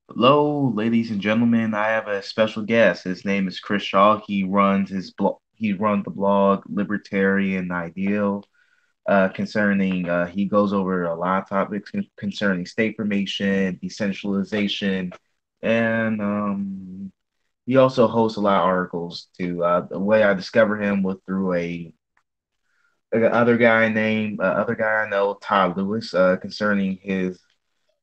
Hello, ladies and gentlemen. I have a special guest. His name is Chris Shaw. He runs his blog. He runs the blog Libertarian Ideal. Concerning, he goes over a lot of topics concerning state formation, decentralization, and he also hosts a lot of articles. To the way I discovered him was through a other guy I know, Todd Lewis, concerning his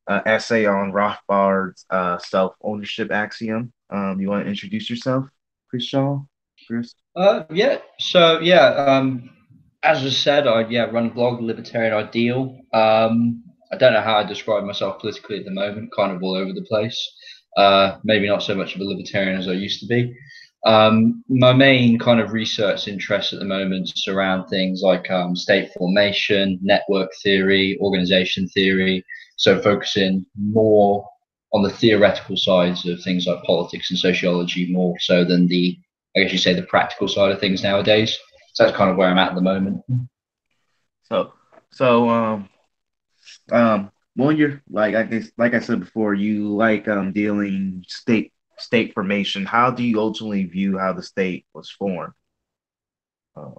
essay on Rothbard's self-ownership axiom. You want to introduce yourself, Chris Shaw? Chris? Yeah. So as I said, I run a blog, Libertarian Ideal. I don't know how I describe myself politically at the moment, kind of all over the place. Maybe not so much of a libertarian as I used to be. My main kind of research interests at the moment surround things like state formation, network theory, organization theory. So focusing more on the theoretical sides of things like politics and sociology, more so than I guess you say the practical side of things nowadays. So that's kind of where I'm at the moment. So, so when you're like I guess like I said before, you like dealing state formation. How do you ultimately view how the state was formed? Um,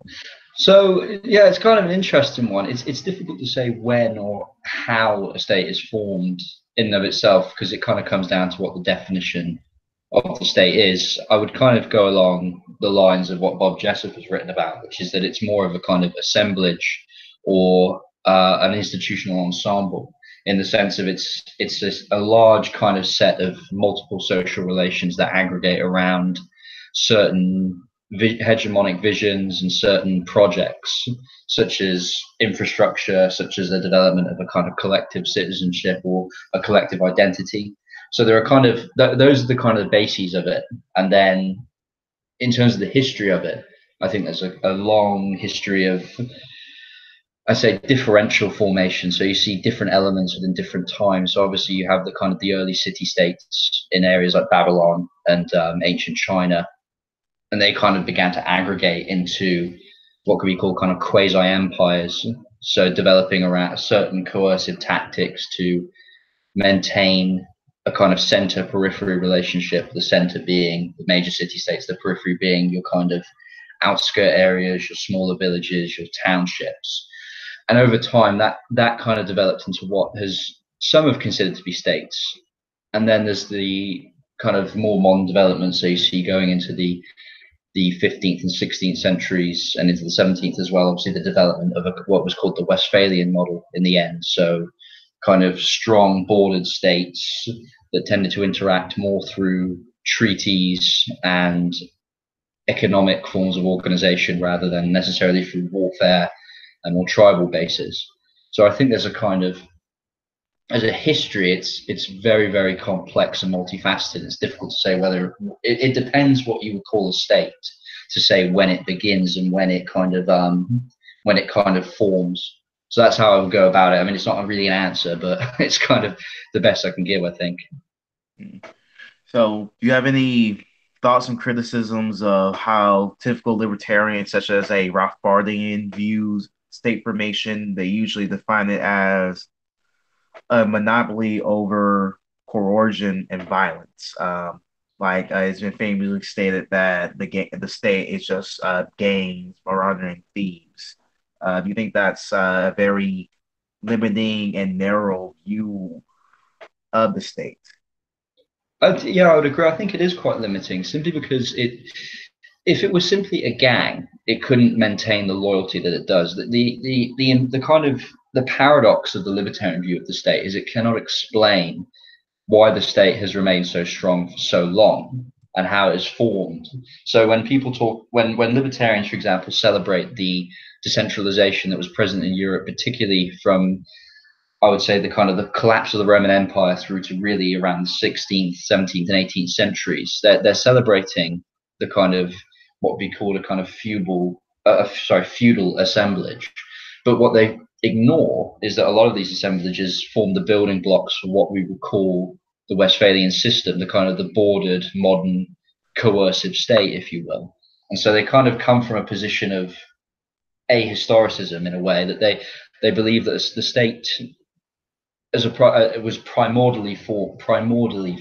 So yeah, it's kind of an interesting one. It's difficult to say when or how a state is formed in and of itself because it kind of comes down to what the definition of the state is. I would kind of go along the lines of what Bob Jessup has written about, which is that it's more of a kind of assemblage or an institutional ensemble in the sense of a large kind of set of multiple social relations that aggregate around certain hegemonic visions and certain projects, such as infrastructure, such as the development of a kind of collective citizenship or a collective identity. So there are kind of those are the kind of bases of it, and then in terms of the history of it, I think there's a long history of, I say, differential formation. So you see different elements within different times. So obviously you have the kind of the early city states in areas like Babylon and ancient China, and they kind of began to aggregate into what could be called kind of quasi empires. So developing around certain coercive tactics to maintain a kind of center periphery relationship, the center being the major city states, the periphery being your kind of outskirt areas, your smaller villages, your townships. And over time, that kind of developed into what has some have considered to be states. And then there's the kind of more modern development. So you see going into the 15th and 16th centuries and into the 17th as well, obviously the development of what was called the Westphalian model in the end. So kind of strong bordered states that tended to interact more through treaties and economic forms of organization rather than necessarily through warfare and more tribal bases. So I think there's a kind of, as a history, it's very complex and multifaceted. It's difficult to say whether it depends what you would call a state to say when it begins and when it kind of forms. So that's how I would go about it. I mean, it's not really an answer, but it's kind of the best I can give, I think. so, do you have any thoughts and criticisms of how typical libertarians, such as a Rothbardian, views state formation? They usually define it as a monopoly over coercion and violence. It's been famously stated that the state is just gangs, marauding thieves. Do you think that's a very limiting and narrow view of the state? Yeah, I would agree. I think it is quite limiting simply because if it was simply a gang, it couldn't maintain the loyalty that it does. The kind of the paradox of the libertarian view of the state is it cannot explain why the state has remained so strong for so long and how it has formed. So when people talk, when libertarians, for example, celebrate the decentralization that was present in Europe, particularly from, I would say, the kind of the collapse of the Roman Empire through to really around the 16th, 17th, and 18th centuries, they're celebrating the kind of what would be called a kind of feudal assemblage. But what they ignore is that a lot of these assemblages form the building blocks for what we would call the Westphalian system, the kind of the bordered modern coercive state, if you will. And so they kind of come from a position of ahistoricism in a way that they believe that the state it was primordially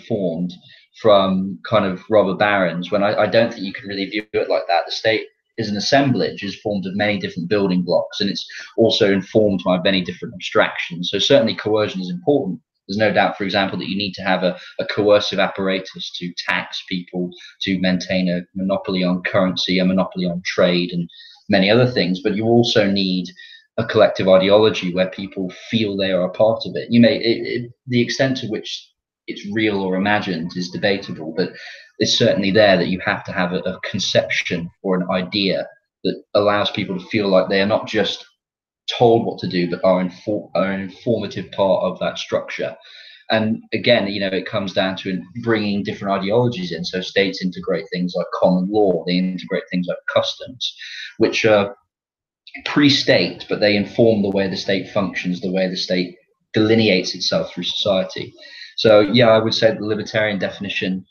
formed from kind of robber barons. When I don't think you can really view it like that. The state is an assemblage, is formed of many different building blocks, and it's also informed by many different abstractions. So certainly coercion is important. There's no doubt, for example, that you need to have a coercive apparatus to tax people, to maintain a monopoly on currency, a monopoly on trade, and many other things. But you also need a collective ideology where people feel they are a part of it. The extent to which it's real or imagined is debatable, but it's certainly there that you have to have a conception or an idea that allows people to feel like they are not just told what to do, but are an informative part of that structure. And again, it comes down to bringing different ideologies in. So states integrate things like common law, they integrate things like customs, which are pre-state, but they inform the way the state functions, the way the state delineates itself through society. So yeah, I would say the libertarian definition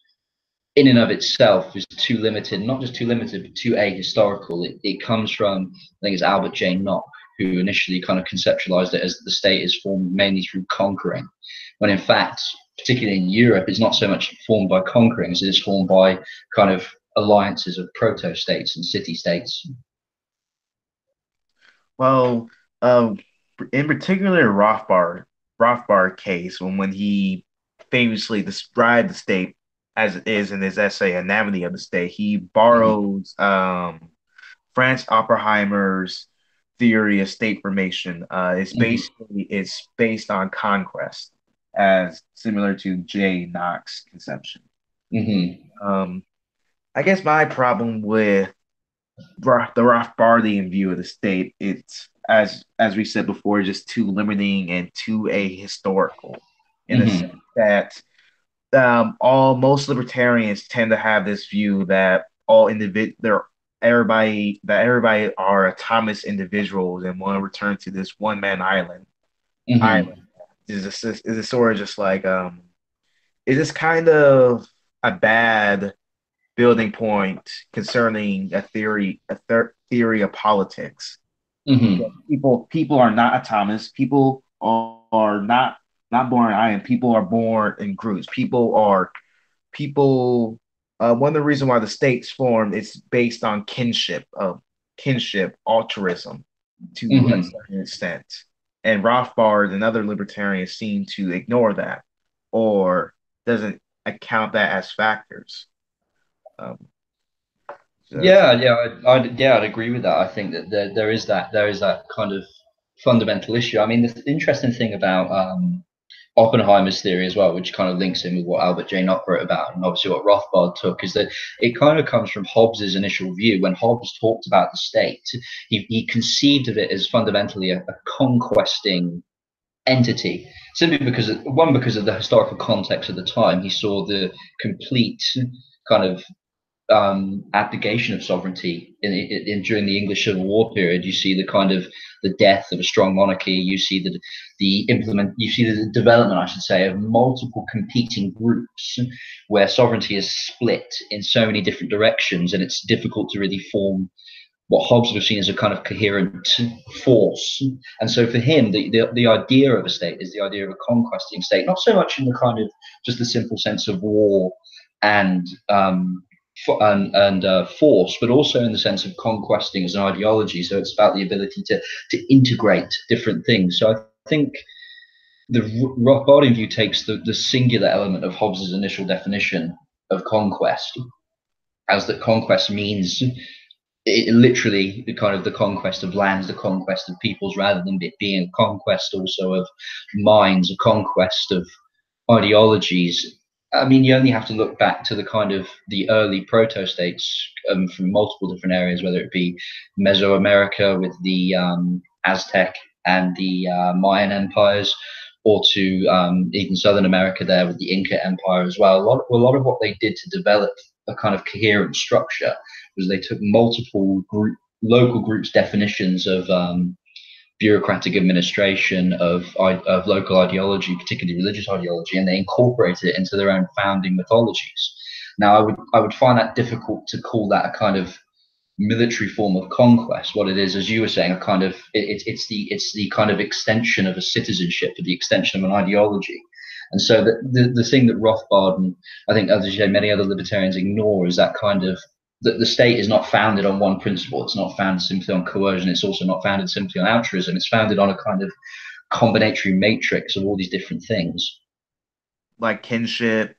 in and of itself is too limited, not just too limited, but too ahistorical. It comes from, I think it's Albert J. Nock, who initially kind of conceptualized it as the state is formed mainly through conquering, when in fact, particularly in Europe, it's not so much formed by conquering as it is formed by kind of alliances of proto-states and city-states. Well, in particular, Rothbard case, when he famously described the state as it is in his essay "Anatomy of the State," he borrows Franz Oppenheimer's theory of state formation. It's based on conquest, as similar to J. Knox's conception. I guess my problem with the Rothbardian view of the state, it's as we said before, just too limiting and too ahistorical in a sense that most libertarians tend to have this view that everybody are autonomous individuals and want to return to this one man island. Island is a sort of just like it is kind of a bad building point concerning theory of politics. People are not autonomous. People are not born in island. People are born in groups. People. One of the reasons why the state's formed is based on kinship, altruism, to a certain extent. And Rothbard and other libertarians seem to ignore that or doesn't account that as factors. I'd agree with that. I think that there is that kind of fundamental issue. I mean, the interesting thing about Oppenheimer's theory as well, which kind of links in with what Albert J. Nock wrote about, and obviously what Rothbard took, is that it kind of comes from Hobbes's initial view. When Hobbes talked about the state, he conceived of it as fundamentally a conquesting entity, simply because of the historical context of the time. He saw the complete kind of abdication of sovereignty during the English Civil War period. You see the kind of the death of a strong monarchy. You see the development, I should say, of multiple competing groups where sovereignty is split in so many different directions, and it's difficult to really form what Hobbes would have seen as a kind of coherent force. And so for him, the idea of a state is the idea of a conquesting state, not so much in the kind of just the simple sense of war and force, but also in the sense of conquesting as an ideology. So it's about the ability to integrate different things. So I think the Rothbardian view takes the singular element of Hobbes's initial definition of conquest, as that conquest means literally the kind of the conquest of lands, the conquest of peoples, rather than it being a conquest also of minds, a conquest of ideologies. I mean, you only have to look back to the kind of the early proto-states from multiple different areas, whether it be Mesoamerica with the Aztec and the Mayan empires, or to even Southern America there with the Inca Empire as well. A lot of what they did to develop a kind of coherent structure was they took multiple local groups' definitions of bureaucratic administration, of local ideology, particularly religious ideology, and they incorporated it into their own founding mythologies. Now, I would find that difficult to call that a kind of military form of conquest. What it is, as you were saying, a kind of it's the kind of extension of a citizenship, the extension of an ideology. And so the thing that Rothbard and I think, as you say, many other libertarians ignore is that kind of that the state is not founded on one principle. It's not founded simply on coercion. It's also not founded simply on altruism. It's founded on a kind of combinatory matrix of all these different things. Like kinship,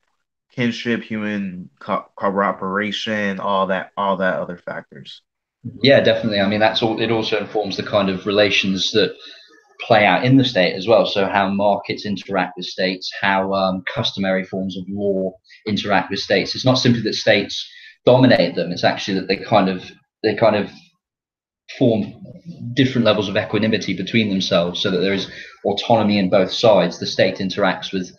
human cooperation, all that other factors. Yeah, definitely. I mean, that's all. It also informs the kind of relations that play out in the state as well. So how markets interact with states, how customary forms of law interact with states. It's not simply that states dominate them. It's actually that they kind of form different levels of equanimity between themselves, so that there is autonomy in both sides. The state interacts with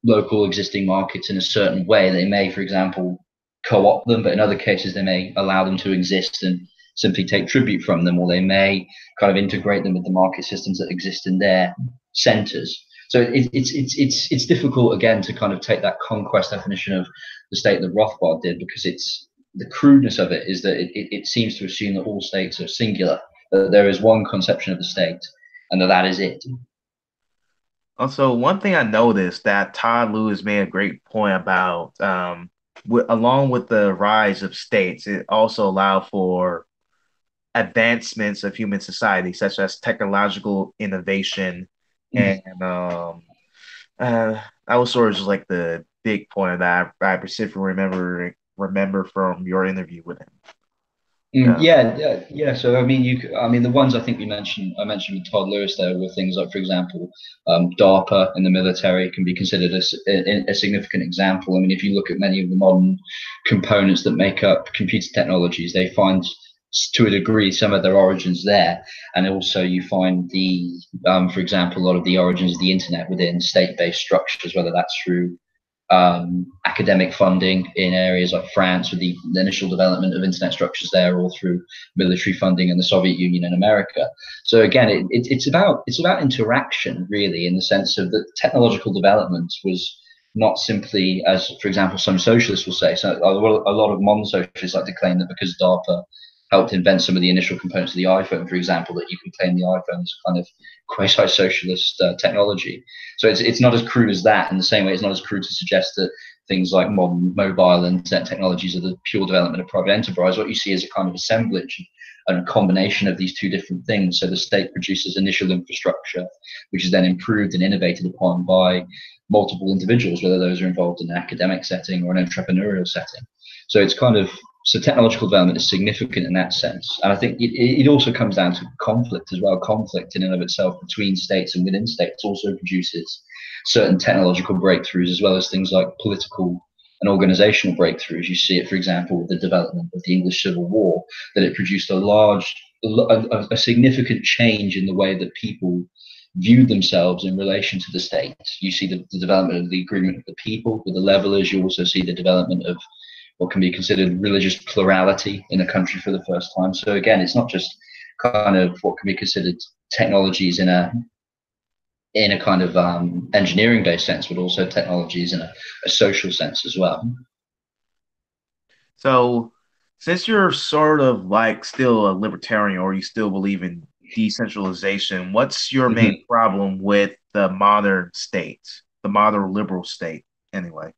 local existing markets in a certain way. They may, for example, co-opt them, but in other cases they may allow them to exist and simply take tribute from them, or they may kind of integrate them with the market systems that exist in their centers. So it's difficult again to kind of take that conquest definition of the state that Rothbard did, because it's the crudeness of it is that it seems to assume that all states are singular, that there is one conception of the state, and that is it. Also, one thing I noticed that Todd Lewis made a great point about, along with the rise of states, it also allowed for advancements of human society, such as technological innovation, and that was sort of just like the big point that I specifically remember from your interview with him. Yeah. Yeah. So I mean, I mean, the ones I think I mentioned with Todd Lewis there were things like, for example, DARPA in the military can be considered a significant example. I mean, if you look at many of the modern components that make up computer technologies, they find to a degree some of their origins there, and also you find for example, a lot of the origins of the internet within state-based structures, whether that's through academic funding in areas like France with the initial development of internet structures there, or through military funding in the Soviet Union and America. So again, it's about interaction, really, in the sense of that technological development was not simply, as for example some socialists will say. So a lot of modern socialists like to claim that because DARPA helped invent some of the initial components of the iPhone, for example, that you can claim the iPhone as a kind of quasi-socialist technology. So it's not as crude as that. In the same way, it's not as crude to suggest that things like modern mobile and internet technologies are the pure development of private enterprise. What you see is a kind of assemblage and a combination of these two different things. So the state produces initial infrastructure, which is then improved and innovated upon by multiple individuals, whether those are involved in an academic setting or an entrepreneurial setting. So it's kind of so technological development is significant in that sense. And I think it also comes down to conflict as well. Conflict in and of itself between states and within states also produces certain technological breakthroughs, as well as things like political and organizational breakthroughs. You see it, for example, with the development of the English Civil War, that it produced a significant change in the way that people viewed themselves in relation to the state. You see the development of the agreement of the people with the levelers. You also see the development of what can be considered religious plurality in a country for the first time. So again, it's not just kind of what can be considered technologies in a kind of engineering based sense, but also technologies in a social sense as well. So, since you're sort of like still a libertarian, or you still believe in decentralization, what's your main Mhm. problem with the modern state, the modern liberal state, anyway?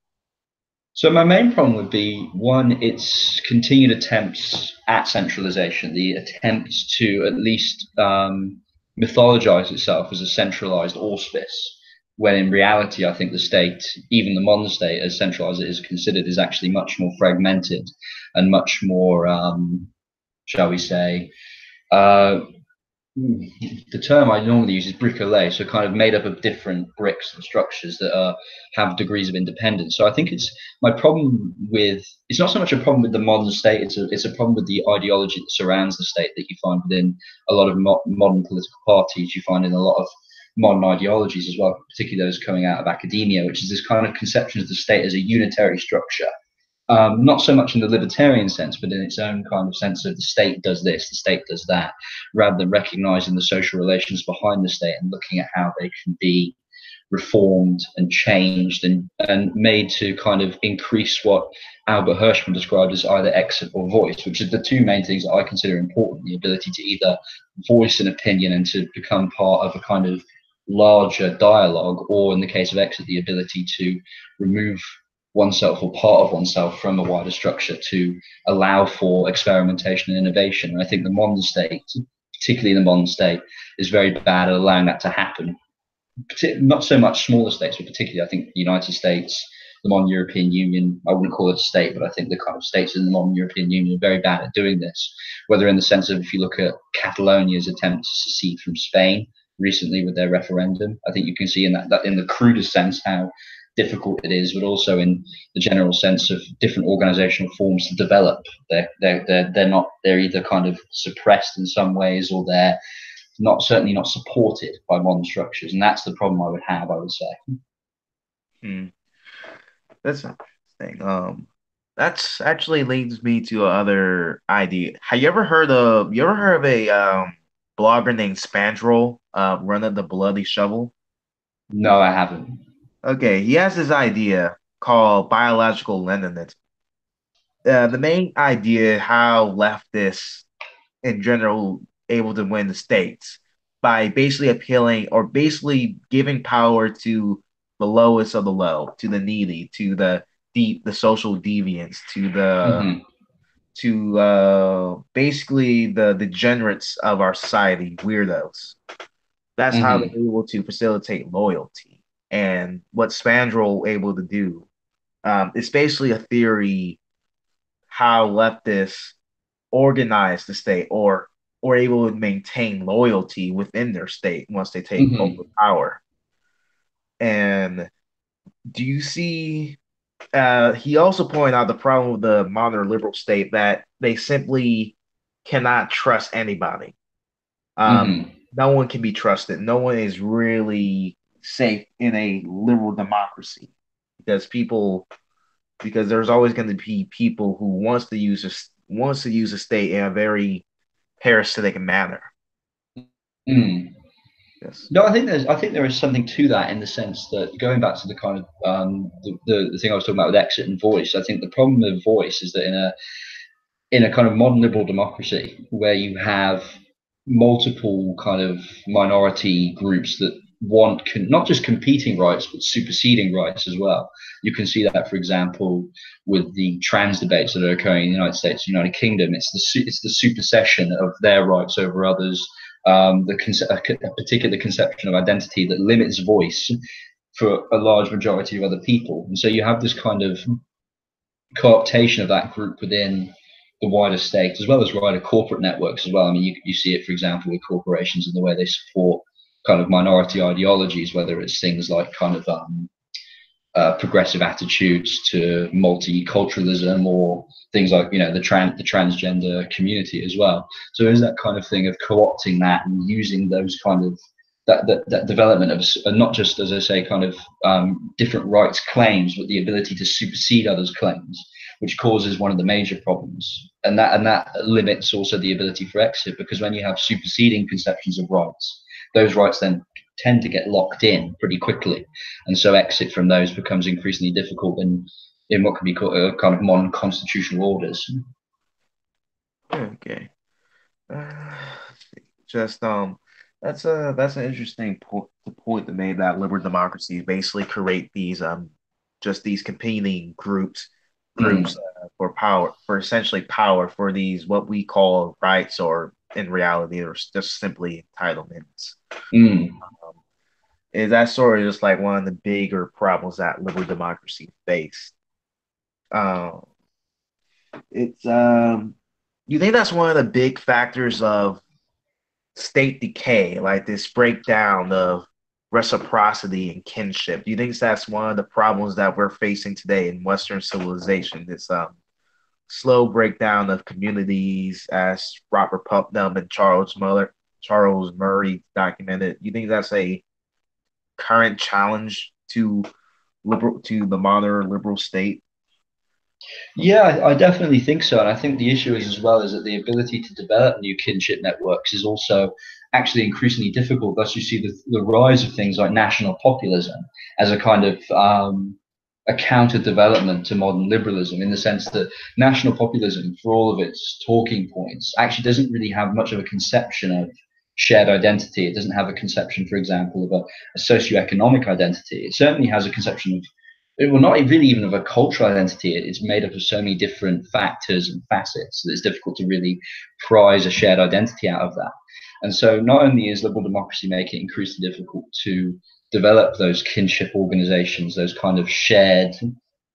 So my main problem would be one, its continued attempts at centralization, the attempts to at least mythologize itself as a centralized auspice, when in reality, I think the state, even the modern state, as centralized as it is considered, is actually much more fragmented and much more, shall we say, uh, the term I normally use is bricolage, so kind of made up of different bricks and structures that have degrees of independence. So I think it's my problem with it's not so much a problem with the modern state; it's a problem with the ideology that surrounds the state that you find within a lot of modern political parties. You find in a lot of modern ideologies as well, particularly those coming out of academia, which is this kind of conception of the state as a unitary structure, not so much in the libertarian sense, but in its own kind of sense of the state does this, the state does that, rather than recognizing the social relations behind the state and looking at how they can be reformed and changed and made to kind of increase what Albert Hirschman described as either exit or voice, which are the two main things that I consider important: the ability to either voice an opinion and to become part of a kind of larger dialogue, or in the case of exit, the ability to remove oneself or part of oneself from a wider structure to allow for experimentation and innovation. And I think the modern state, particularly the modern state, is very bad at allowing that to happen. Not so much smaller states, but particularly I think the United States, the modern European Union, I wouldn't call it a state, but I think the kind of states in the modern European Union are very bad at doing this, whether in the sense of, if you look at Catalonia's attempt to secede from Spain recently with their referendum, I think you can see in that in the crudest sense how difficult it is, but also in the general sense of different organizational forms to develop. They're either kind of suppressed in some ways, or they're certainly not supported by modern structures, and that's the problem I would have, I would say. Hmm. That's interesting. That's actually leads me to another idea. Have you ever heard of a blogger named Spandrel, running the Bloody Shovel? No, I haven't. Okay, he has this idea called biological Leninism. The main idea how leftists in general able to win the states by basically appealing or basically giving power to the lowest of the low, to the needy, to the deep, the social deviants, Mm-hmm. to basically the degenerates of our society, weirdos. That's how Mm-hmm. they're able to facilitate loyalty. And what Spandrel able to do, it's basically a theory how leftists organize the state or able to maintain loyalty within their state once they take over Mm-hmm. power. And do you see he also pointed out the problem with the modern liberal state that they simply cannot trust anybody. Um, Mm-hmm. no one can be trusted. No one is really safe in a liberal democracy because because there's always going to be people who wants to use the state in a very parasitic manner. Mm. Yes. No, I think there is something to that, in the sense that, going back to the kind of the thing I was talking about with exit and voice, I think the problem with voice is that in a kind of modern liberal democracy where you have multiple kind of minority groups that want not just competing rights but superseding rights as well. You can see that, for example, with the trans debates that are occurring in the United States, United Kingdom. It's the supersession of their rights over others. A particular conception of identity that limits voice for a large majority of other people, and so you have this kind of co-optation of that group within the wider state, as well as wider corporate networks as well. I mean, you see it, for example, with corporations and the way they support kind of minority ideologies, whether it's things like kind of progressive attitudes to multiculturalism, or things like, the transgender community as well. So there's that kind of thing of co-opting that and using those kind of that development of not just, as I say, kind of different rights claims, but the ability to supersede others' claims, which causes one of the major problems, and that limits also the ability for exit, because when you have superseding conceptions of rights, those rights then tend to get locked in pretty quickly, and so exit from those becomes increasingly difficult in what can be called kind of modern constitutional orders. Okay. Uh, just that's an interesting point to make that liberal democracy basically create these just these competing groups Mm, for power for essentially power for these what we call rights or in reality they're just simply entitlements. mm. Um, is that sort of just like one of the bigger problems that liberal democracy face? Um, it's you think that's one of the big factors of state decay, like this breakdown of reciprocity and kinship? Do you think that's one of the problems that we're facing today in Western civilization? This slow breakdown of communities, as Robert Putnam and Charles Murray documented. You think that's a current challenge to the modern liberal state? Yeah, I definitely think so. And I think the issue is, as well, is that the ability to develop new kinship networks is also actually increasingly difficult. Thus, you see the rise of things like national populism as a kind of a counter development to modern liberalism, in the sense that national populism, for all of its talking points, actually doesn't really have much of a conception of shared identity. It doesn't have a conception, for example, of a socioeconomic identity. It certainly has a conception of, well, not really even of a cultural identity. It's made up of so many different factors and facets that it's difficult to really prize a shared identity out of that. And so not only is liberal democracy making it increasingly difficult to develop those kinship organizations, those kind of shared,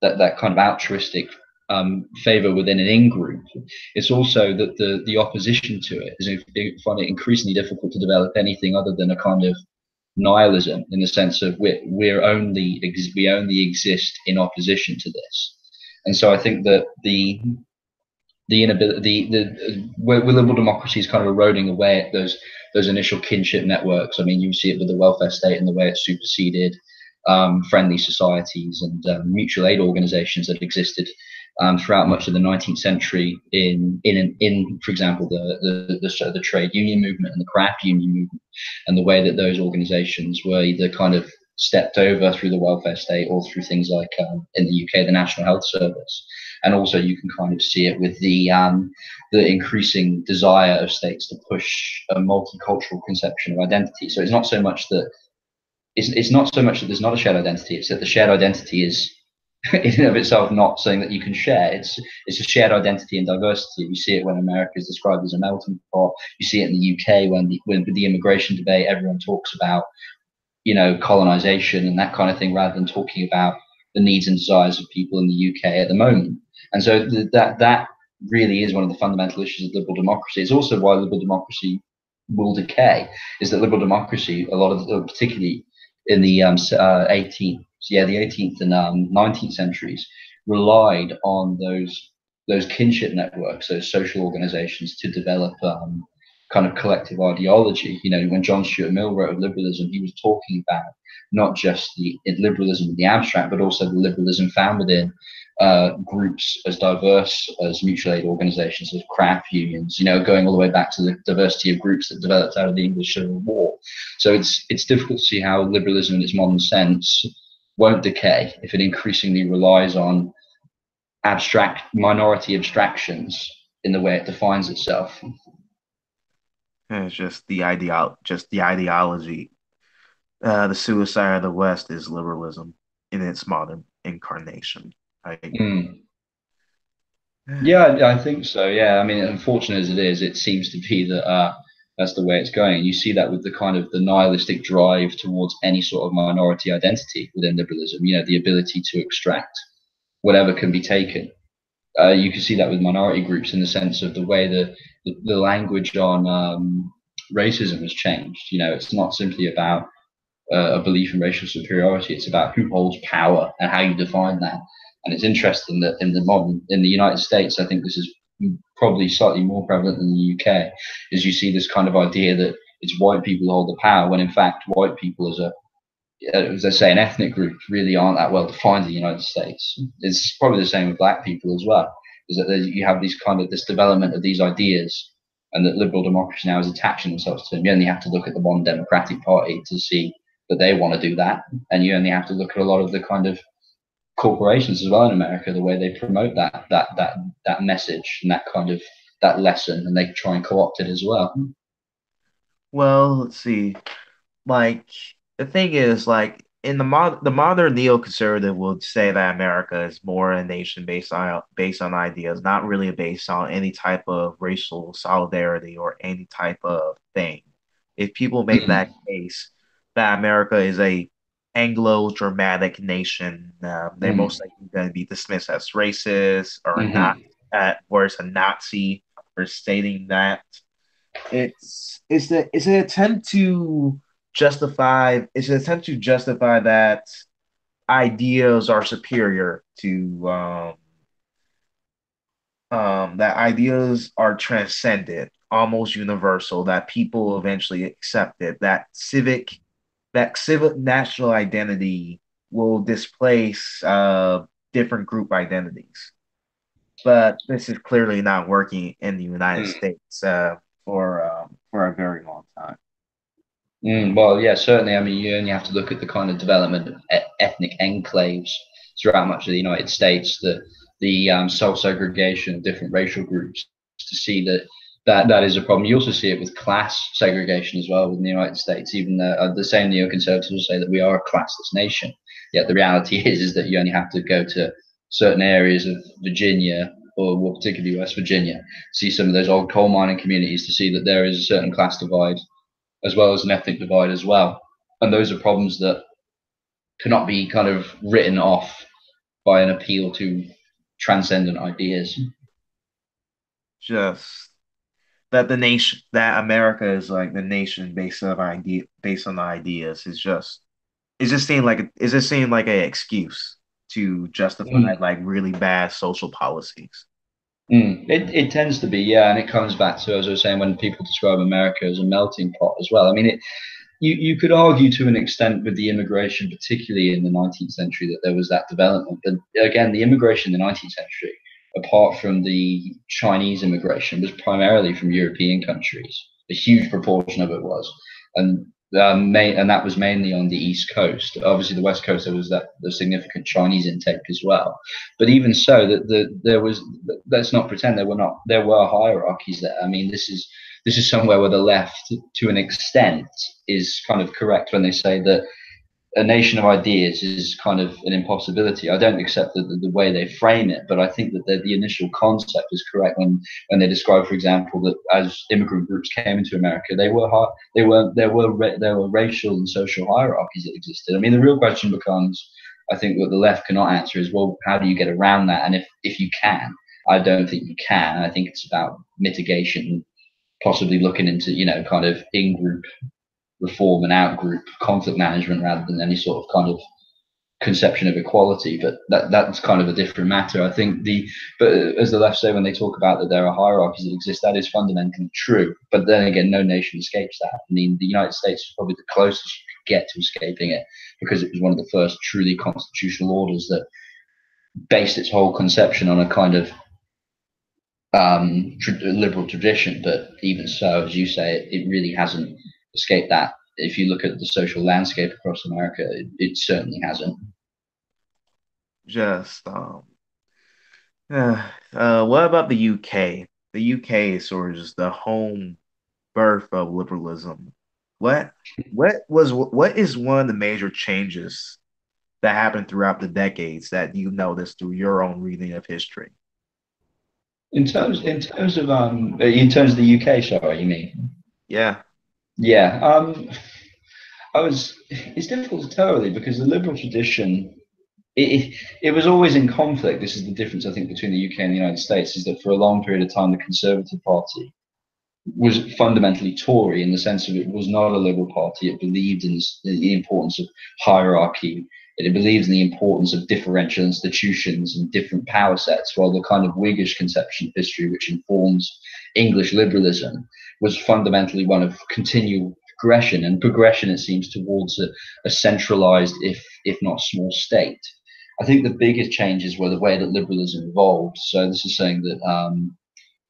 that kind of altruistic favor within an in-group, it's also that the opposition to it is find it increasingly difficult to develop anything other than a kind of nihilism, in the sense of we only exist in opposition to this. And so I think that the inability, where liberal democracy is kind of eroding away at those initial kinship networks. I mean, you see it with the welfare state and the way it superseded friendly societies and mutual aid organizations that existed throughout much of the 19th century for example, the trade union movement and the craft union movement, and the way that those organizations were either kind of stepped over through the welfare state or through things like in the UK, the National Health Service. And also you can kind of see it with the increasing desire of states to push a multicultural conception of identity. So it's not so much that there's not a shared identity, it's that the shared identity is in and of itself not something that you can share. It's a shared identity and diversity. You see it when America is described as a melting pot. You see it in the UK when the immigration debate, everyone talks about, colonization and that kind of thing, rather than talking about the needs and desires of people in the UK at the moment. And so that really is one of the fundamental issues of liberal democracy. It's also why liberal democracy will decay, is that liberal democracy, a lot of particularly in the 18th and 19th centuries, relied on those kinship networks, those social organizations, to develop kind of collective ideology. When John Stuart Mill wrote of liberalism, he was talking about not just the liberalism in the abstract, but also the liberalism found within groups as diverse as mutual aid organizations, as craft unions, going all the way back to the diversity of groups that developed out of the English Civil War. So it's difficult to see how liberalism in its modern sense won't decay if it increasingly relies on abstract minority abstractions in the way it defines itself. And it's just the ideology. The suicide of the West is liberalism in its modern incarnation. I agree. Mm. Yeah, I think so. Yeah, I mean, unfortunate as it is, it seems to be that that's the way it's going. You see that with the kind of the nihilistic drive towards any sort of minority identity within liberalism. The ability to extract whatever can be taken. You can see that with minority groups, in the sense of the way the language on racism has changed. It's not simply about a belief in racial superiority. It's about who holds power and how you define that. And it's interesting that in the United States, I think this is probably slightly more prevalent than the UK, is you see this kind of idea that it's white people who hold the power, when in fact white people as I say, an ethnic group, really aren't that well defined in the United States. It's probably the same with black people as well, is that you have this development of these ideas, and that liberal democracy now is attaching themselves to them. You only have to look at the one Democratic Party to see that they want to do that. And you only have to look at a lot of the kind of corporations as well in America, the way they promote that message and that kind of that lesson, and they try and co-opt it as well. Well, let's see. Like the thing is, like in the modern neoconservative would say that America is more a nation based on ideas, not really based on any type of racial solidarity or any type of thing. If people make that Mm, case that America is a Anglo-Germanic nation, they're most mm, likely going to be dismissed as racist or not, mm-hmm, or as a Nazi for stating that. It's an attempt to justify that ideas are superior to that ideas are transcendent, almost universal, that people eventually accept it, that civic national identity will displace different group identities. But this is clearly not working in the United mm. States for a very long time. Well, yeah, certainly. I mean, you only have to look at the kind of development of ethnic enclaves throughout much of the United States, the self-segregation of different racial groups, to see that is a problem. You also see it with class segregation as well within the United States. Even the same neoconservatives will say that we are a classless nation. Yet the reality is that you only have to go to certain areas of Virginia, or well, particularly West Virginia, see some of those old coal mining communities to see that there is a certain class divide as well as an ethnic divide as well. And those are problems that cannot be kind of written off by an appeal to transcendent ideas. Just that the nation, that America is like the nation based on the ideas. It's just seemed like it's just seemed like an excuse to justify Mm. like really bad social policies. It tends to be, yeah, and it comes back to, as I was saying, when people describe America as a melting pot as well. I mean, you could argue to an extent with the immigration, particularly in the 19th century, that there was that development. But again, the immigration in the 19th century, apart from the Chinese immigration, was primarily from European countries. A huge proportion of it was, and and that was mainly on the East Coast. Obviously, the West Coast there was that the significant Chinese intake as well. But even so, there was. Let's not pretend there were hierarchies there. I mean, this is somewhere where the left, to an extent, is kind of correct when they say that a nation of ideas is kind of an impossibility. I don't accept the way they frame it, but I think that the initial concept is correct when they describe, for example, that as immigrant groups came into America, there were racial and social hierarchies that existed. I mean, the real question becomes, I think, what the left cannot answer is, well, how do you get around that? And if you can, I don't think you can. I think it's about mitigation, possibly looking into, kind of in-group reform and out-group conflict management rather than any sort of kind of conception of equality. But that's kind of a different matter. I think but as the left say when they talk about that there are hierarchies that exist, that is fundamentally true. But then again, no nation escapes that. I mean, the United States is probably the closest you could get to escaping it because it was one of the first truly constitutional orders that based its whole conception on a kind of liberal tradition. But even so, as you say, it really hasn't escaped that. If you look at the social landscape across America, it certainly hasn't. Just what about the UK? The UK is sort of just the home birth of liberalism. What what is one of the major changes that happened throughout the decades that you noticed through your own reading of history? In terms of the UK, sorry, you mean? Yeah, Yeah. It's difficult to tell really because the liberal tradition it was always in conflict. This is the difference, I think, between the UK and the United States, is that for a long period of time, the Conservative Party was fundamentally Tory in the sense of it was not a liberal party. It believed in the importance of hierarchy. It believed in the importance of differential institutions and different power sets, while the kind of Whiggish conception of history, which informs English liberalism, was fundamentally one of continual progression, and progression, it seems, towards a centralized, if not small state. I think the biggest changes were the way that liberalism evolved. So this is saying that I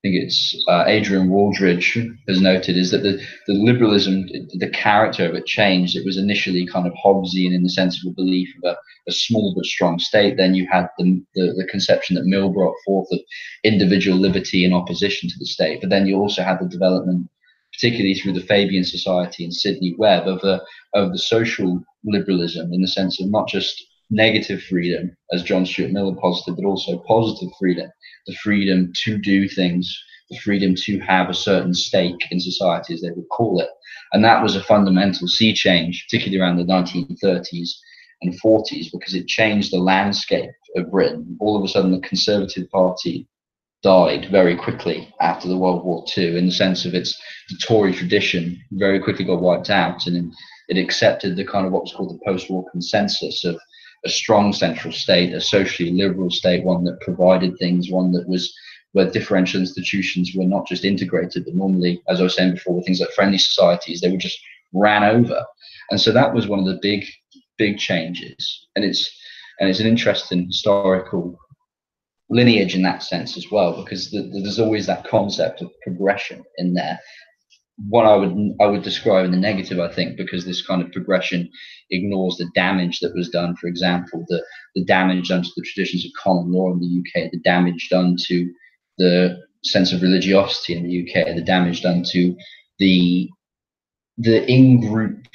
think it's Adrian Waldridge has noted is that the liberalism, the character of it changed. It was initially kind of Hobbesian in the sense of a belief of a small but strong state. Then you had the conception that Mill brought forth of individual liberty in opposition to the state. But then you also had the development, particularly through the Fabian Society and Sidney Webb, of the social liberalism in the sense of not just negative freedom, as John Stuart Mill posited, but also positive freedom, the freedom to do things, the freedom to have a certain stake in society, as they would call it. And that was a fundamental sea change, particularly around the 1930s and 40s, because it changed the landscape of Britain. All of a sudden, the Conservative Party died very quickly after the World War II, in the sense of its the Tory tradition very quickly got wiped out, and it accepted the kind of what was called the post-war consensus of a strong central state, a socially liberal state, one that provided things, one that was where differential institutions were not just integrated, but normally, as I was saying before, with things like friendly societies, they were just ran over. And so that was one of the big changes. And it's an interesting historical lineage in that sense as well, because there's always that concept of progression in there. what I would describe in the negative, I think, because this kind of progression ignores the damage that was done. For example, the damage done to the traditions of common law in the UK, the damage done to the sense of religiosity in the UK, the damage done to the in-group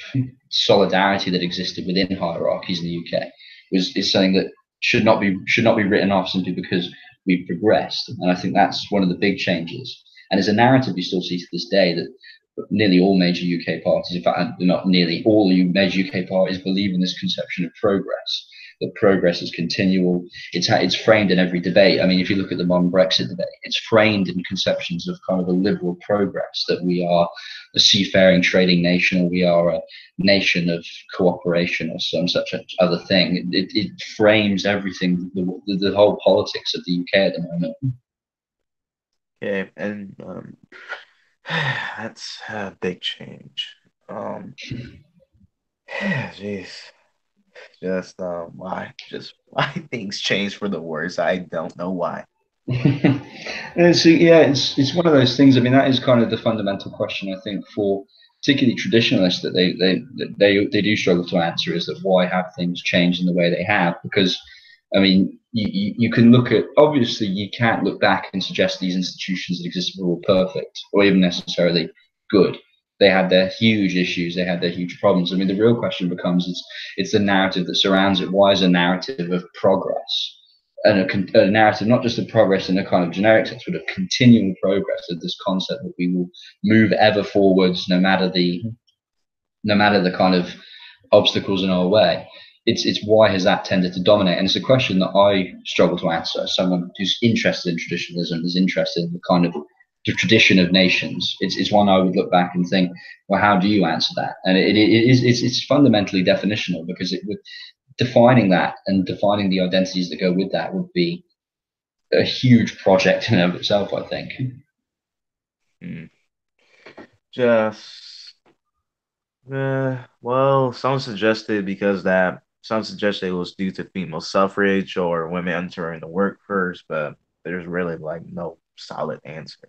solidarity that existed within hierarchies in the UK is something that should not be written off simply because we've progressed. And I think that's one of the big changes. And as a narrative, you still see to this day that nearly all major UK parties, in fact, not nearly all major UK parties, believe in this conception of progress. That progress is continual. It's framed in every debate. I mean, if you look at the modern Brexit debate, it's framed in conceptions of kind of a liberal progress, that we are a seafaring trading nation, or we are a nation of cooperation, or some such other thing. It frames everything, the whole politics of the UK at the moment. Okay, and that's a big change. Um, Jeez, just why things change for the worse. I don't know why. And so yeah, it's one of those things. I mean, that is kind of the fundamental question, I think, for particularly traditionalists, that they do struggle to answer, is that why have things changed in the way they have? Because I mean, you can look at, obviously you can't look back and suggest these institutions that existed were all perfect or even necessarily good. They had their huge issues, they had their huge problems. I mean, the real question becomes, it's the narrative that surrounds it. Why is a narrative of progress, and a narrative not just of progress in a kind of generic sense, but of continual progress, of this concept that we will move ever forwards no matter the kind of obstacles in our way? It's why has that tended to dominate? And it's a question that I struggle to answer as someone who's interested in traditionalism, is interested in the kind of the tradition of nations. It's one I would look back and think, well, how do you answer that? And it's fundamentally definitional, because it would, defining that and defining the identities that go with that would be a huge project in and of itself, I think. Hmm. Just well, some suggested it was due to female suffrage or women entering the workforce, but there's really like no solid answer.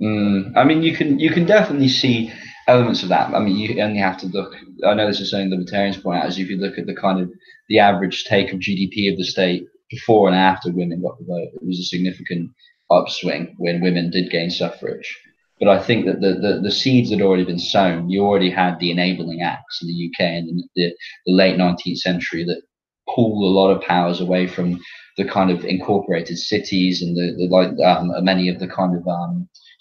I mean, you can definitely see elements of that. I mean, you only have to look. I know this is something libertarians point out, is if you look at the kind of the average take of GDP of the state before and after women got the vote, it was a significant upswing when women did gain suffrage. But I think that the seeds had already been sown. You already had the enabling acts in the UK in the late 19th century that pulled a lot of powers away from the kind of incorporated cities and the like many of the kind of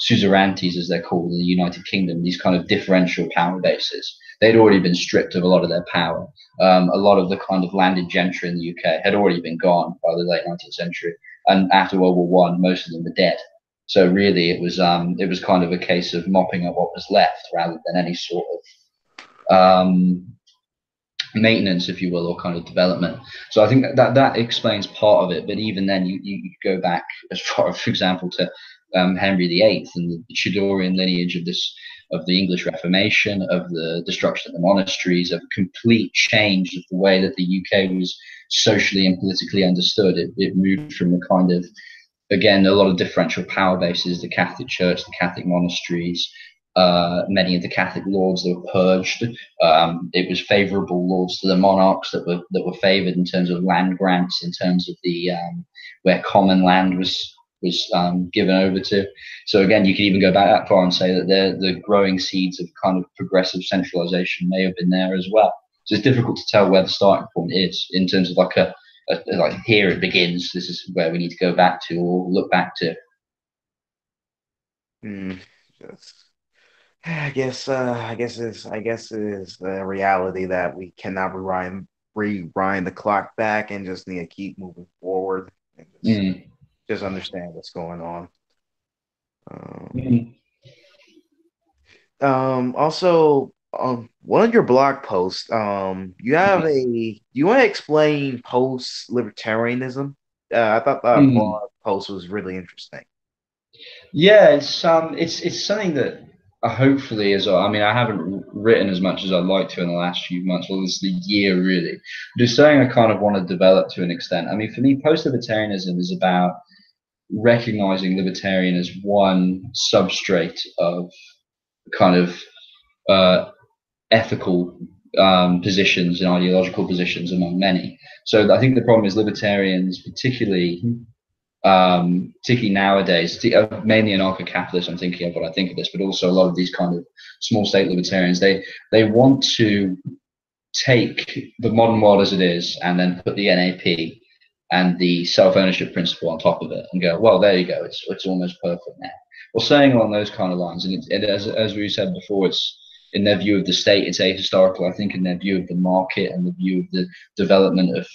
suzerainties, as they're called in the United Kingdom, these kind of differential power bases. They'd already been stripped of a lot of their power. A lot of the kind of landed gentry in the UK had already been gone by the late 19th century, and after World War One, most of them were dead. So really, it was kind of a case of mopping up what was left rather than any sort of maintenance, if you will, or kind of development. So I think that explains part of it. But even then, you go back as far, for example, to Henry VIII and the Tudorian lineage of the English Reformation, of the destruction of the monasteries, of a complete change of the way that the UK was socially and politically understood. It moved from the kind of, again, a lot of differential power bases, the Catholic Church, the Catholic monasteries, many of the Catholic lords that were purged. It was favourable lords to the monarchs that were favoured in terms of land grants, in terms of the where common land was given over to. So again, you could even go back that far and say that the growing seeds of kind of progressive centralisation may have been there as well. So it's difficult to tell where the starting point is in terms of like like here it begins. This is where we need to go back to or look back to. Hmm. Just I guess it is the reality that we cannot rewind the clock back and just need to keep moving forward and Mm. just understand what's going on. Um, Mm. Also, one of your blog posts, you want to explain post-libertarianism? I thought that Mm. blog post was really interesting. Yeah, it's something that hopefully as well. I mean, I haven't written as much as I'd like to in the last few months, well, this is the year really. But it's something I kind of want to develop to an extent. I mean, for me, post-libertarianism is about recognizing libertarian as one substrate of kind of ethical positions and ideological positions among many. So I think the problem is libertarians, particularly nowadays, mainly anarcho-capitalists. I'm thinking of what I think of this, but also a lot of these kind of small state libertarians. They want to take the modern world as it is and then put the NAP and the self-ownership principle on top of it and go, well, there you go, it's almost perfect now. Well, saying along those kind of lines, and as we said before, it's in their view of the state, it's ahistorical. I think in their view of the market and the view of the development of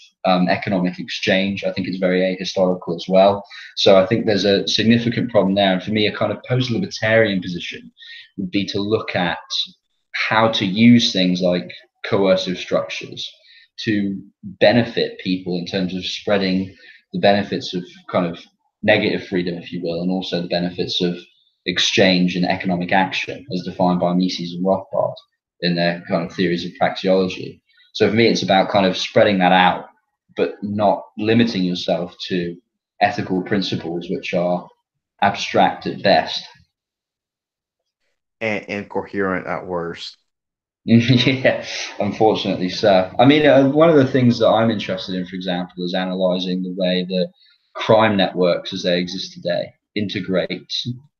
economic exchange, I think it's very ahistorical as well. So I think there's a significant problem there. And for me, a kind of post-libertarian position would be to look at how to use things like coercive structures to benefit people in terms of spreading the benefits of kind of negative freedom, if you will, and also the benefits of exchange and economic action as defined by Mises and Rothbard in their kind of theories of praxeology. So for me, it's about kind of spreading that out, but not limiting yourself to ethical principles, which are abstract at best. And incoherent at worst. Yeah, unfortunately so. I mean, one of the things that I'm interested in, for example, is analyzing the way that crime networks as they exist today integrate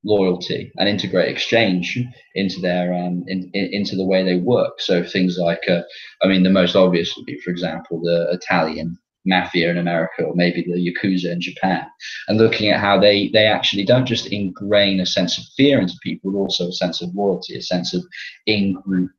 loyalty and integrate exchange into their into the way they work. So things like, I mean, the most obvious would be, for example, the Italian mafia in America, or maybe the Yakuza in Japan, and looking at how they actually don't just ingrain a sense of fear into people, but also a sense of loyalty, a sense of in-group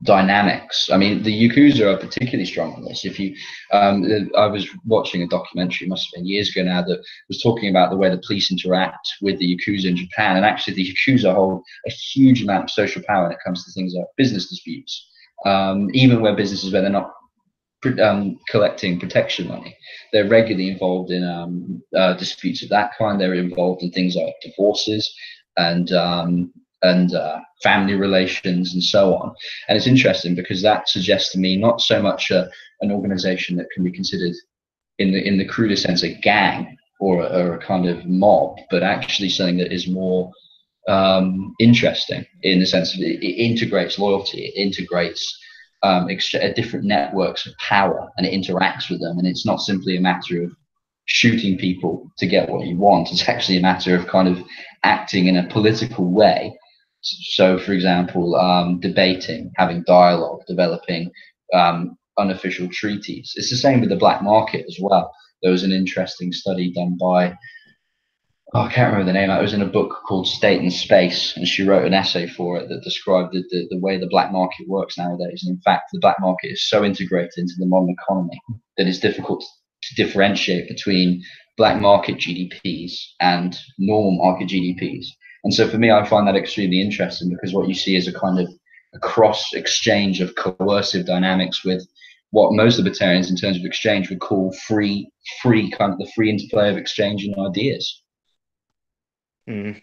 dynamics. I mean, the Yakuza are particularly strong on this. If you, I was watching a documentary, must have been years ago now, that was talking about the way the police interact with the Yakuza in Japan, and actually the Yakuza hold a huge amount of social power when it comes to things like business disputes, even where businesses where they're not collecting protection money. They're regularly involved in disputes of that kind. They're involved in things like divorces and family relations and so on. And it's interesting because that suggests to me not so much an organization that can be considered in the crudest sense a gang or a kind of mob, but actually something that is more interesting in the sense of it integrates loyalty, it integrates different networks of power, and it interacts with them. And it's not simply a matter of shooting people to get what you want. It's actually a matter of kind of acting in a political way. So, for example, debating, having dialogue, developing unofficial treaties. It's the same with the black market as well. There was an interesting study done by, I can't remember the name. It was in a book called State and Space, and she wrote an essay for it that described the way the black market works nowadays. And in fact, the black market is so integrated into the modern economy that it's difficult to differentiate between black market GDPs and normal market GDPs. And so for me, I find that extremely interesting because what you see is a kind of a cross exchange of coercive dynamics with what most libertarians in terms of exchange would call free kind of the free interplay of exchange and ideas. Mm.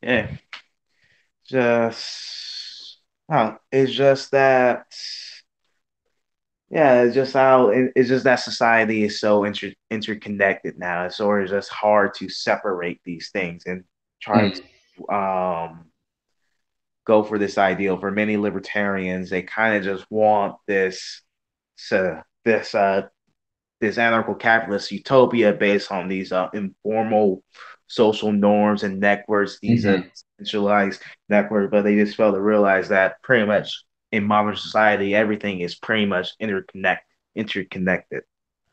Yeah, just it's just that yeah, it's just how it's just that society is so interconnected now. It's sort of just hard to separate these things and try Mm. to go for this ideal. For many libertarians, they kind of just want this this anarcho-capitalist utopia based on these informal social norms and networks, these Mm-hmm. centralized networks, but they just fail to realize that pretty much in modern society, everything is pretty much interconnected.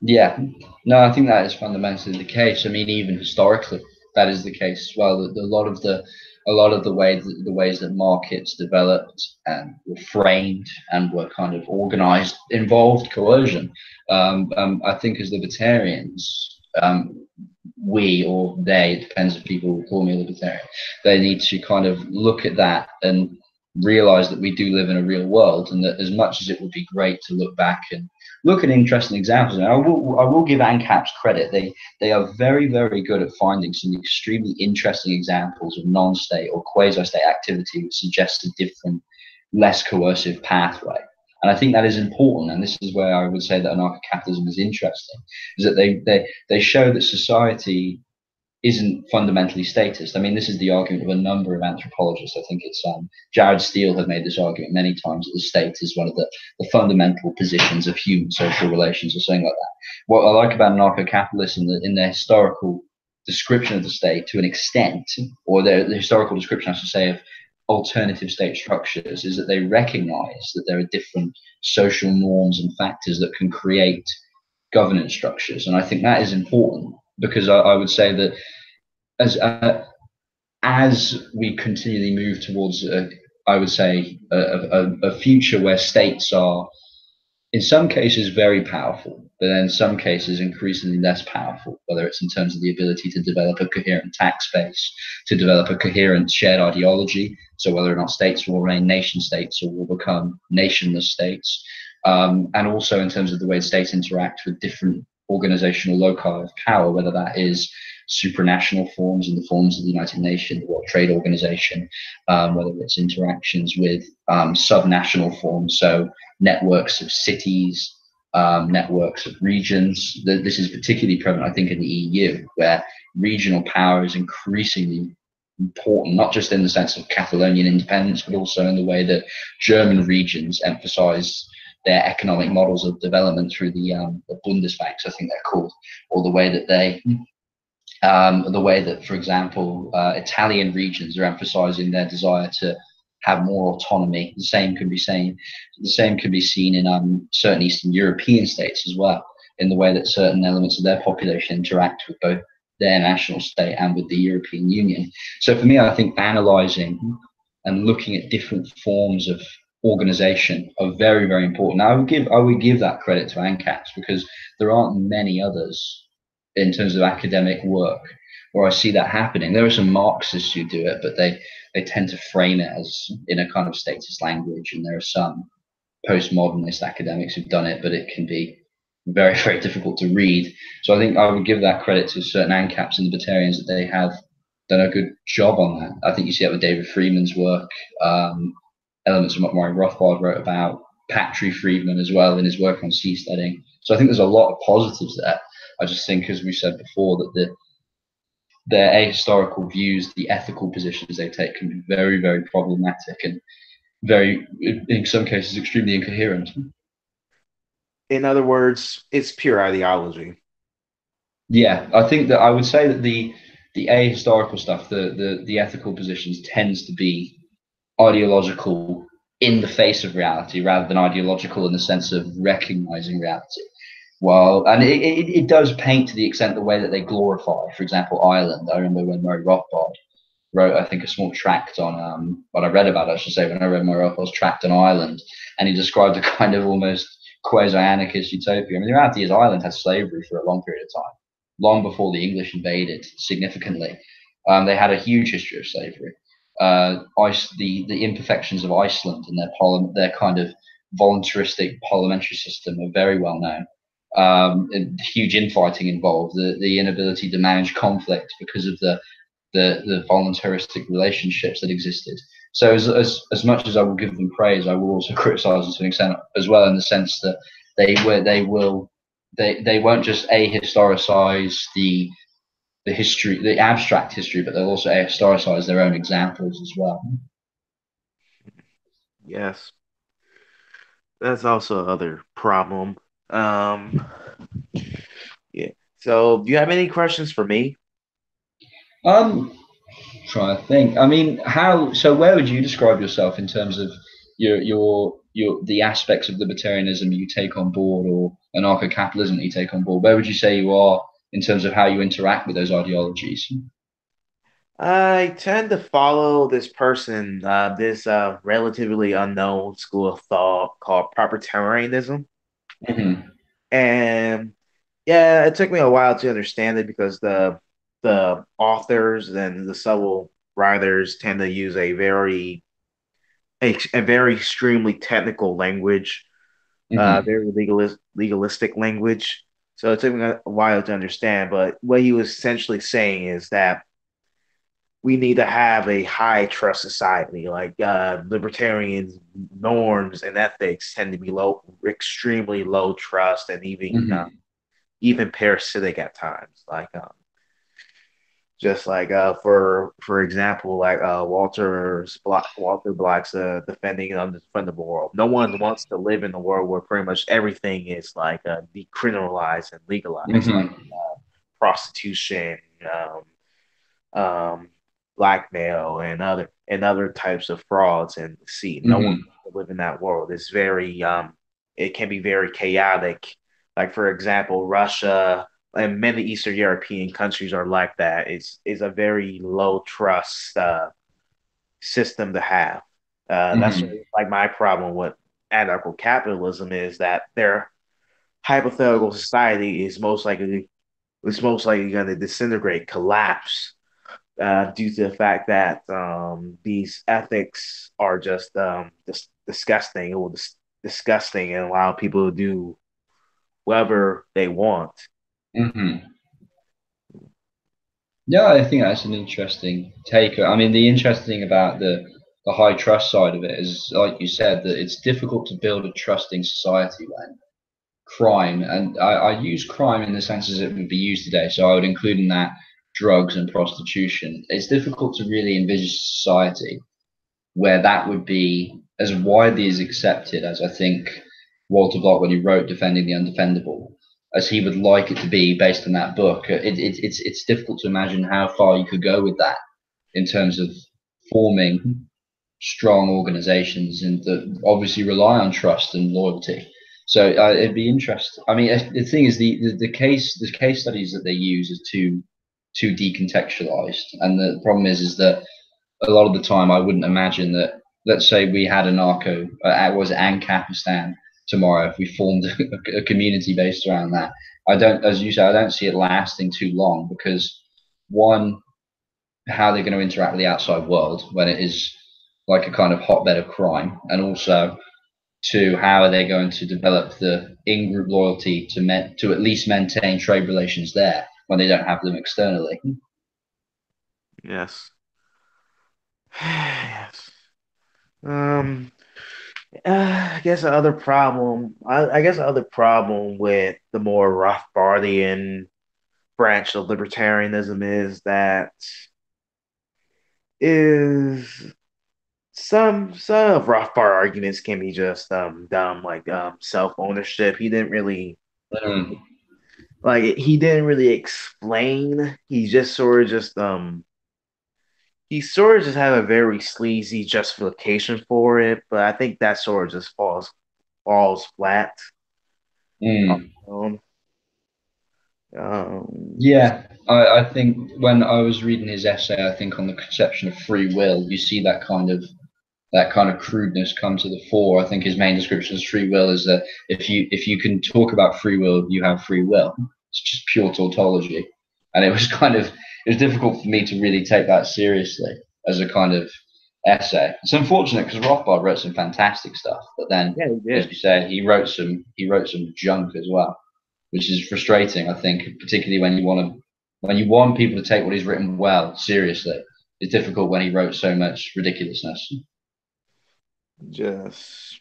Yeah, no, I think that is fundamentally the case. I mean, even historically, that is the case as well. That a lot of the ways that markets developed and were framed and were kind of organized involved coercion. I think as libertarians, we or they, it depends if people call me a libertarian, they need to kind of look at that and realize that we do live in a real world, and that as much as it would be great to look back and look at interesting examples. And I will give ANCAPs credit. They are very good at finding some extremely interesting examples of non-state or quasi-state activity which suggests a different, less coercive pathway. And I think that is important. And this is where I would say that anarcho-capitalism is interesting, is that they show that society isn't fundamentally statist. I mean, this is the argument of a number of anthropologists. I think it's Jared Steele has made this argument many times that the state is one of the fundamental positions of human social relations, or something like that. What I like about anarcho-capitalists in their historical description of the state, to an extent, or the historical description, I should say, of alternative state structures, is that they recognize that there are different social norms and factors that can create governance structures. And I think that is important because I would say that as as we continually move towards, I would say, a future where states are, in some cases, very powerful, but then in some cases, increasingly less powerful, whether it's in terms of the ability to develop a coherent tax base, to develop a coherent shared ideology. So, whether or not states will remain nation states or will become nationless states. And also in terms of the way states interact with different organizational loci of power, whether that is supranational forms in the forms of the United Nations or Trade Organization, whether it's interactions with subnational forms, so networks of cities, networks of regions. This is particularly prevalent, I think, in the EU, where regional power is increasingly important, not just in the sense of Catalonian independence, but also in the way that German regions emphasize their economic models of development through the Bundesbanks, I think they're called, or the way that, for example, Italian regions are emphasizing their desire to have more autonomy. The same can be seen in certain Eastern European states as well, in the way that certain elements of their population interact with both their national state and with the European Union. So for me, I think analyzing and looking at different forms of organization are very, very important. Now, I would give that credit to ANCAPs because there aren't many others in terms of academic work where I see that happening. There are some Marxists who do it, but they tend to frame it as in a kind of statist language, and there are some postmodernist academics who've done it, but it can be very, very difficult to read. So I think I would give that credit to certain ANCAPs and libertarians that they have done a good job on that. I think you see that with David Friedman's work, elements of what Murray Rothbard wrote about, Patrick Friedman as well in his work on seasteading. So I think there's a lot of positives there. I just think, as we said before, that their ahistorical views, the ethical positions they take, can be very, very problematic and very, in some cases, extremely incoherent. In other words, it's pure ideology. Yeah, I think that I would say that the ahistorical stuff, the ethical positions, tends to be ideological in the face of reality rather than ideological in the sense of recognizing reality. Well, and it does paint to the extent the way that they glorify, for example, Ireland. I remember when Murray Rothbard wrote, I think, a small tract on what I read about, I should say, when I read Murray Rothbard's tract on Ireland, and he described a kind of almost quasi-anarchist utopia. I mean, the reality is Ireland had slavery for a long period of time, long before the English invaded significantly. They had a huge history of slavery. The imperfections of Iceland and their kind of voluntaristic parliamentary system are very well known. Huge infighting involved, the inability to manage conflict because of the voluntaristic relationships that existed. So as much as I will give them praise, I will also criticize them to an extent as well, in the sense that they won't just ahistoricize the history, the abstract history, but they'll also ahistoricize their own examples as well. Yes, that's also another problem. Um, yeah. So, do you have any questions for me? Um, Trying to think. I mean, how? So, where would you describe yourself in terms of your the aspects of libertarianism you take on board, or anarcho-capitalism that you take on board? Where would you say you are in terms of how you interact with those ideologies? I tend to follow this person, this relatively unknown school of thought called propertarianism. Hmm. And yeah, it took me a while to understand it because the authors and the several writers tend to use a very extremely technical language, Hmm. very legalistic language. So it took me a while to understand. But what he was essentially saying is that we need to have a high trust society. Like libertarian norms and ethics tend to be extremely low trust, and even Hmm. even parasitic at times. Like Just like for example, like Walter Black's defending an undefendable world. No one wants to live in a world where pretty much everything is like decriminalized and legalized, like Hmm. prostitution, um, blackmail, and other types of frauds. And see, no one Hmm. wants to live in that world. It's very it can be very chaotic. Like for example, Russia and many Eastern European countries are like that. It's a very low trust system to have. That's Hmm. really like my problem with anarcho capitalism is that their hypothetical society is most likely going to disintegrate, collapse due to the fact that these ethics are just disgusting. It will disgusting and allow people to do whatever they want. Hmm. Yeah, I think that's an interesting take. I mean, the interesting about the high trust side of it is, like you said, that it's difficult to build a trusting society when crime, and I use crime in the sense as it would be used today. So I would include in that drugs and prostitution. It's difficult to really envisage a society where that would be as widely as accepted as I think Walter Block, when he wrote Defending the Undefendable, as he would like it to be based on that book. It's difficult to imagine how far you could go with that in terms of forming strong organizations and that obviously rely on trust and loyalty. So it'd be interesting. I mean, the thing is, the case studies that they use is too decontextualized, and the problem is that a lot of the time I wouldn't imagine that. Let's say we had a narco, was it Ancapistan tomorrow? If we formed a community based around that, I don't, as you say, I don't see it lasting too long because one, how they're going to interact with the outside world when it is like a kind of hotbed of crime, and also two, how are they going to develop the in-group loyalty to at least maintain trade relations there when they don't have them externally? Yes. Yes. Um, I guess the other problem, I guess the other problem with the more Rothbardian branch of libertarianism is some of Rothbard arguments can be just dumb, like self ownership. Mm, He didn't really explain. He sort of just had a very sleazy justification for it, but I think that sort of just falls flat. mm. Um, just Yeah, I think when I was reading his essay, I think on the conception of free will, you see that kind of crudeness come to the fore. I think his main description of free will is that if you can talk about free will, you have free will. It's just pure tautology, and it was it was difficult for me to really take that seriously as a kind of essay. It's unfortunate because Rothbard wrote some fantastic stuff, but then, yeah, he as did. you said, he wrote some junk as well, which is frustrating. I think, particularly when you want people to take what he's written well seriously. It's difficult when he wrote so much ridiculousness. Just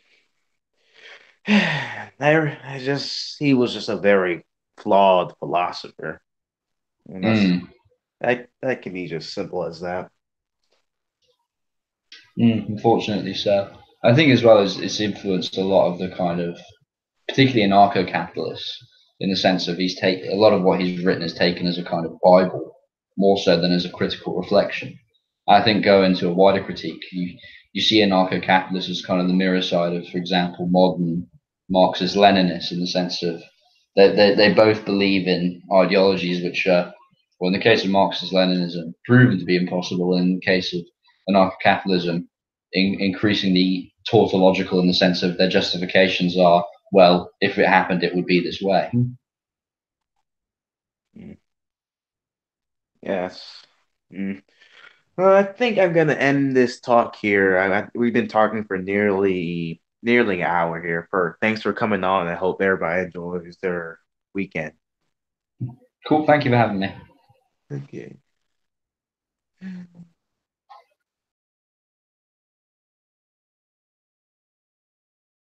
there, I just he was just a very flawed philosopher, and Mm, that can be just simple as that. unfortunately, so. I think as well as it's influenced a lot of the kind of, particularly anarcho-capitalists, in the sense of he's take a lot of what he's written is taken as a kind of Bible, more so than as a critical reflection. I think go into a wider critique, you see anarcho-capitalists as kind of the mirror side of, for example, modern Marxist-Leninists, in the sense of they both believe in ideologies which are, well, in the case of Marxist-Leninism, proven to be impossible. In the case of anarcho-capitalism, increasingly tautological in the sense of their justifications are, well, if it happened, it would be this way. Mm, yes. Mm. Well, I think I'm gonna end this talk here. We've been talking for nearly an hour here. Thanks for coming on. I hope everybody enjoys their weekend. Cool. Thank you for having me. Okay.